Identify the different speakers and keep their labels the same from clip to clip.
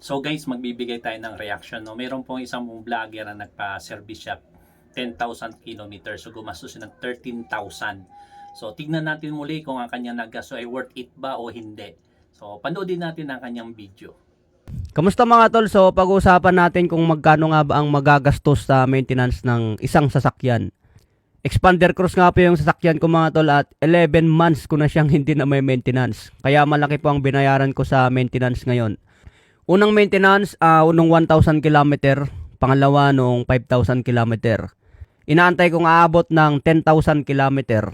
Speaker 1: So guys, magbibigay tayo ng reaction. No? Meron pong isang vlogger na nagpa-service shop 10,000 kilometers. So gumastos siya ng 13,000. So tignan natin muli kung ang kanyang naggasto ay worth it ba o hindi. So panoodin natin ang kanyang video.
Speaker 2: Kamusta mga tol? So pag-uusapan natin kung magkano nga ba ang magagastos sa maintenance ng isang sasakyan. Expander Cross nga po yung sasakyan ko mga tol at 11 months ko na siyang hindi na may maintenance. Kaya malaki po ang binayaran ko sa maintenance ngayon. Unang maintenance, unong 1,000 km, pangalawa nung 5,000 km. Inaantay kong aabot ng 10,000 km.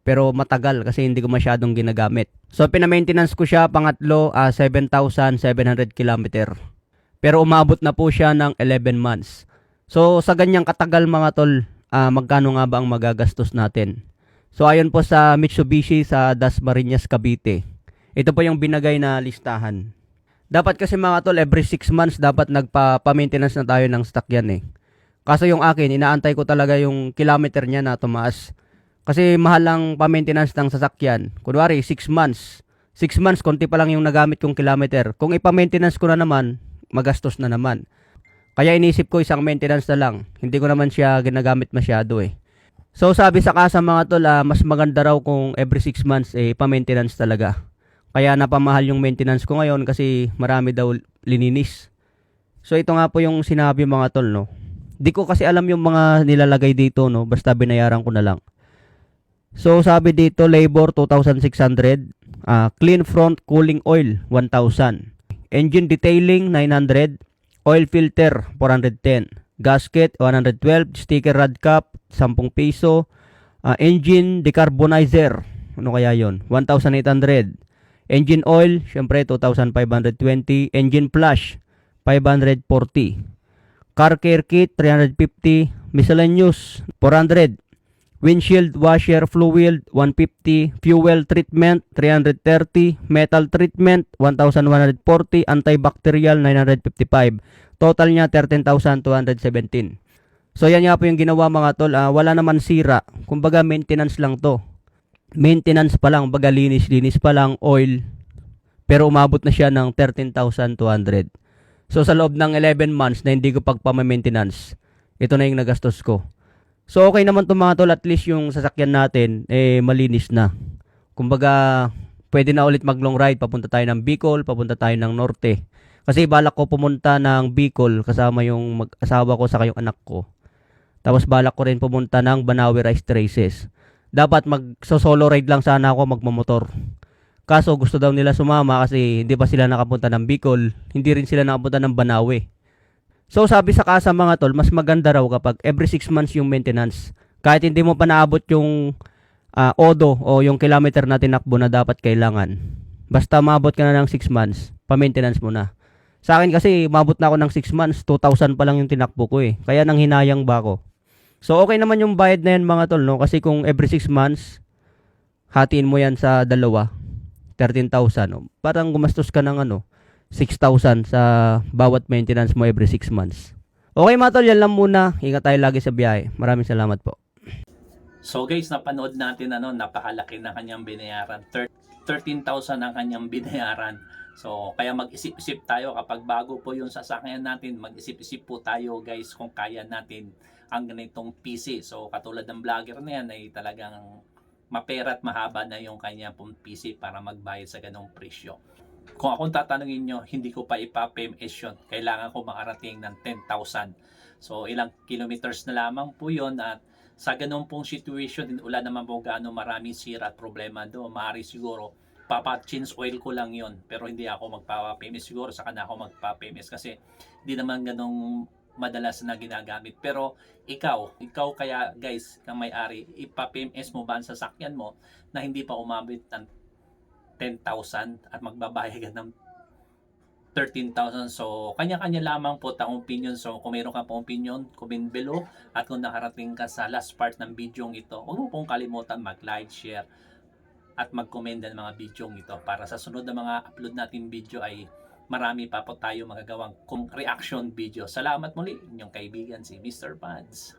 Speaker 2: Pero matagal kasi hindi ko masyadong ginagamit. So pinamaintenance ko siya pangatlo 7,700 km. Pero umabot na po siya ng 11 months. So sa ganyang katagal mga tol, magkano nga ba ang magagastos natin? So ayon po sa Mitsubishi sa Dasmariñas, Cavite. Ito po yung binagay na listahan. Dapat kasi mga tol, every 6 months dapat nagpa-maintenance na tayo ng sasakyan eh. Kaso yung akin, inaantay ko talaga yung kilometer niya na tumaas. Kasi mahal lang pa-maintenance ng sasakyan. Kunwari, 6 months. 6 months, konti pa lang yung nagamit kong kilometer. Kung ipa-maintenance ko na naman, magastos na naman. Kaya inisip ko isang maintenance na lang. Hindi ko naman siya ginagamit masyado eh. So sabi sa kasa mga tol, mas maganda raw kung every 6 months pa-maintenance talaga. Kaya napamahal yung maintenance ko ngayon kasi marami daw lininis. So ito nga po yung sinabi mga tol, no. Di ko kasi alam yung mga nilalagay dito, no. Basta binayaran ko na lang. So sabi dito, labor 2,600, clean front cooling oil 1,000, engine detailing 900, oil filter 410, gasket 112, sticker rad cap 10 piso, engine decarbonizer, ano kaya yon, 1,800, engine oil syempre 2,520, engine flush 540, car care kit 350, miscellaneous 400, windshield washer fluid 150, fuel treatment 330, metal treatment 1,140, antibacterial 955. Total niya 13,217. So yan nga po yung ginawa mga tol. Wala naman sira. Kumbaga maintenance lang to. Maintenance pa lang, baga linis-linis pa lang, oil. Pero umabot na siya ng 13,200. So sa loob ng 11 months na hindi ko pagpama-maintenance, ito na yung nagastos ko. So okay naman to mga tol, at least yung sasakyan natin malinis na. Kumbaga pwede na ulit mag long ride, papunta tayo ng Bicol, papunta tayo ng Norte. Kasi balak ko pumunta ng Bicol kasama yung mag-asawa ko sa yung anak ko. Tapos balak ko rin pumunta ng Banawe Rice Terraces. Dapat mag-solo ride lang sana ako, magmamotor. Kaso gusto daw nila sumama kasi hindi pa sila nakapunta ng Bicol, hindi rin sila nakapunta ng Banawe. So sabi sa kasa mga tol, mas maganda raw kapag every 6 months yung maintenance. Kahit hindi mo pa naabot yung odo o yung kilometer na tinakbo na dapat kailangan. Basta maabot ka na ng 6 months, pa-maintenance mo na. Sa akin kasi, mabot na ako ng 6 months, 2,000 pa lang yung tinakbo ko eh. Kaya nang hinayang ba ako. So okay naman yung bayad na yan mga tol, no? Kasi kung every 6 months, hatiin mo yan sa dalawa, 13,000. No? Parang gumastos ka ng 6,000 sa bawat maintenance mo every 6 months. Okay mga tol, yan lang muna. Ingat tayo lagi sa biyahe. Maraming salamat po.
Speaker 1: So guys, napanood natin napakalaki na kanyang binayaran. 13,000 ang kanyang binayaran. So kaya mag-isip-isip tayo kapag bago po yung sasakyan natin, mag-isip-isip po tayo guys kung kaya natin ang ganitong PC. So katulad ng vlogger na yan ay talagang mapera at mahaba na yung kanya pong PC para magbayad sa ganong presyo. Kung akong tatanungin nyo, hindi ko pa ipa-PMS yun. Kailangan ko makarating ng 10,000. So ilang kilometers na lamang po yun at sa ganun pong situation, wala naman po gaano maraming sira at problema doon. Maaari siguro, papa-change oil ko lang yon, pero hindi ako magpapa-PMS siguro, saka na ako magpa-PMS kasi hindi naman ganong madalas na ginagamit. Pero ikaw kaya guys, kang may-ari, ipa-PMS mo ba ang sasakyan mo na hindi pa umabot ng 10,000 at magbabayad ka ng 13,000. So, kanya-kanya lamang po taong opinion. So, kung mayroon ka pong opinion, comment below. At kung nakarating ka sa last part ng video ito, huwag mo pong kalimutan mag-like, share, at mag-comment ng mga video ito. Para sa sunod na mga upload natin video ay marami pa po tayo magagawang reaction video. Salamat muli, inyong kaibigan si Mr. Pads.